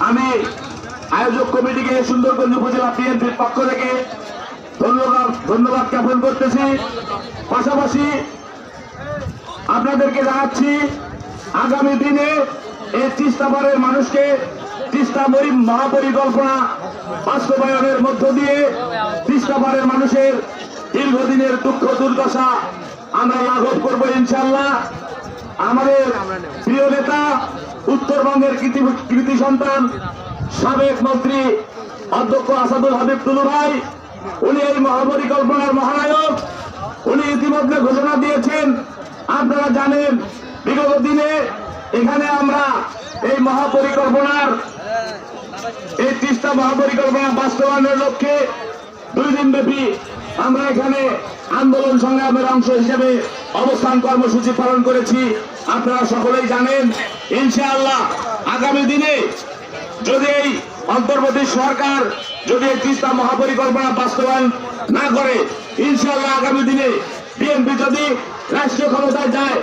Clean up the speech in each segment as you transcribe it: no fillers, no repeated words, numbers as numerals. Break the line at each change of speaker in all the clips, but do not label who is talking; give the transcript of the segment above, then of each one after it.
আমি আয়োজক কমিটিকে সুন্দরগঞ্জ উপজেলা বিএনপির পক্ষ থেকে ধন্যবাদ জ্ঞাপন করতেছি। পাশাপাশি আপনাদেরকে জানাচ্ছি আগামী দিনে এই তিস্তাপাড়ের মানুষকে তিস্তা মহাপরিকল্পনা বাস্তবায়নের মধ্য দিয়ে তিস্তাপাড়ের মানুষের দীর্ঘদিনের দুঃখ দুর্দশা আমরা লাঘব করব ইনশাআল্লাহ। আমাদের প্রিয় নেতা উত্তরবঙ্গের কৃতি সন্তান সাবেক মন্ত্রী অধ্যক্ষ আসাদুল হাবিব টুলু ভাই, উনি এই মহাপরিকল্পনার মহানায়ক। উনি ইতিমধ্যে ঘোষণা দিয়েছেন, আপনারা জানেন বিগত দিনে এখানে আমরা এই মহাপরিকল্পনার এই তিস্তা মহাপরিকল্পনা বাস্তবায়নের লক্ষ্যে 2 দিন ব্যাপী আমরা এখানে আন্দোলন সংগ্রামের অংশ হিসেবে অবস্থান কর্মসূচি পালন করেছি। আপনারা সকলেই জানেন ইনশাআল্লাহ আগামী দিনে যদি এই অন্তর্বর্তী সরকার যদি এই তিস্তা মহাপরিকল্পনা বাস্তবায়ন না করে, ইনশাআল্লাহ আগামী দিনে বিএনপি যদি রাষ্ট্রীয় ক্ষমতায় যায়,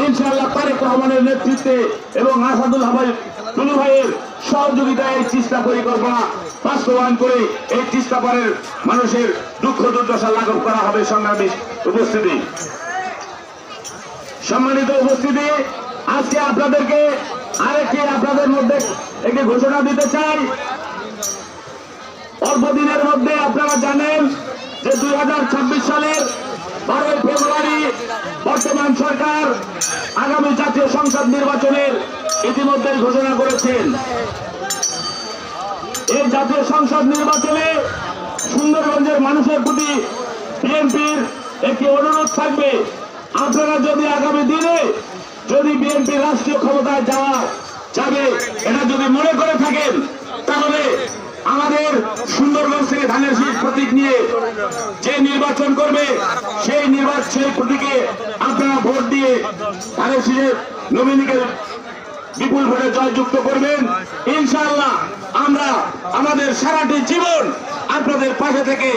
ইনশাআল্লাহ তারেক রহমানের নেতৃত্বে এবং আসাদুল হাবিব টুলু ভাইয়ের সহযোগিতায় এই তিস্তা পরিকল্পনা বাস্তবায়ন করে এই তিস্তাপাড়ের মানুষের দুঃখ দুর্দশা লাঘব করা হবে। সংগ্রামী উপস্থিতি, সম্মানিত উপস্থিতি, আজকে আপনাদেরকে আপনাদের মধ্যে একটি ঘোষণা দিতে চাই। অল্প দিনের মধ্যে আপনারা জানেন যে 2026 সালের 12 ফেব্রুয়ারি বর্তমান সরকার আগামী জাতীয় সংসদ নির্বাচনের ইতিমধ্যে ঘোষণা করেছেন। এই জাতীয় সংসদ নির্বাচনে সুন্দরগঞ্জের মানুষের প্রতি বিএনপির একটি অনুরোধ থাকবে, আপনারা যদি আগামী দিনে যদি বিএনপি রাষ্ট্রীয় ক্ষমতায় যাবে এটা যদি মনে করে থাকেন, তাহলে আমাদের সুন্দরগঞ্জ থেকে ধানের শীষ প্রতীক নিয়ে যে নির্বাচন করবে সেই প্রতীকে আপনারা ভোট দিয়ে ধানের শীষের নমিনিকে বিপুল ভোটে জয়যুক্ত করবেন। ইনশাআল্লাহ আমরা আমাদের সারাটি জীবন আপনাদের পাশে থেকে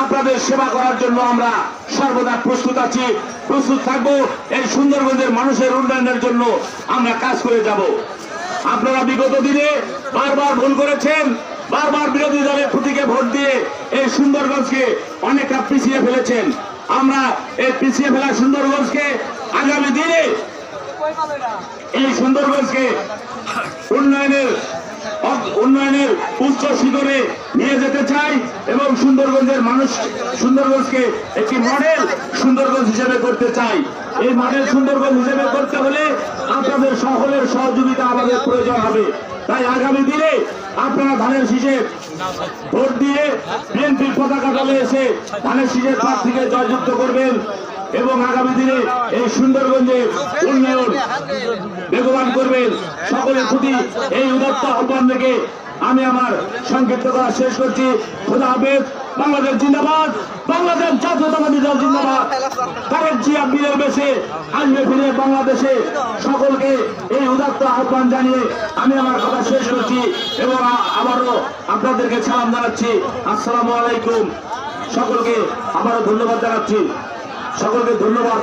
আপনাদের সেবা করার জন্য আমরা সর্বদা প্রস্তুত থাকবো। এই সুন্দরগঞ্জের মানুষের উন্নয়নের জন্য আমরা কাজ করে যাব। আপনারা বিগত দিনে বারবার ভুল করেছেন, বারবার বিরোধী দলের প্রতীকে ভোট দিয়ে এই সুন্দরগঞ্জকে অনেকটা পিছিয়ে ফেলেছেন। আমরা এই পিছিয়ে ফেলা সুন্দরগঞ্জকে আগামী দিনে এই সুন্দরগঞ্জকে উন্নয়নের উচ্চ শিখরে নিয়ে যেতে চাই এবং সুন্দরগঞ্জকে একটি মডেল সুন্দরগঞ্জ হিসেবে করতে চাই। এই মডেল সুন্দরগঞ্জ হিসেবে করতে হলে আপনাদের সকলের সহযোগিতা আমাদের প্রয়োজন হবে। তাই আগামী দিনে আপনারা ধানের শীষে ভোট দিয়ে বিএনপির পতাকা তলে এসে ধানের শীষের প্রার্থীকে জয়যুক্ত করবেন এবং আগামী দিনে এই সুন্দরগঞ্জে উন্নয়ন বেগবান করবেন। সকলের প্রতি এই উদাত্ত আহ্বান থেকে আমি আমার সংক্ষিপ্ত করা শেষ করছি। খোদা হাফেজ। বাংলাদেশ জিন্দাবাদ, বাংলাদেশ জাতীয়তাবাদী দল জিন্দাবাদ। তারেক জিয়া বীরের বেশে আসবে ফিরে বাংলাদেশে। সকলকে এই উদাত্ত আহ্বান জানিয়ে আমি আমার কথা শেষ করছি এবং আবারও আপনাদেরকে সালাম জানাচ্ছি। আসসালামু আলাইকুম। সকলকে আবারও ধন্যবাদ জানাচ্ছি। সকলকে ধন্যবাদ।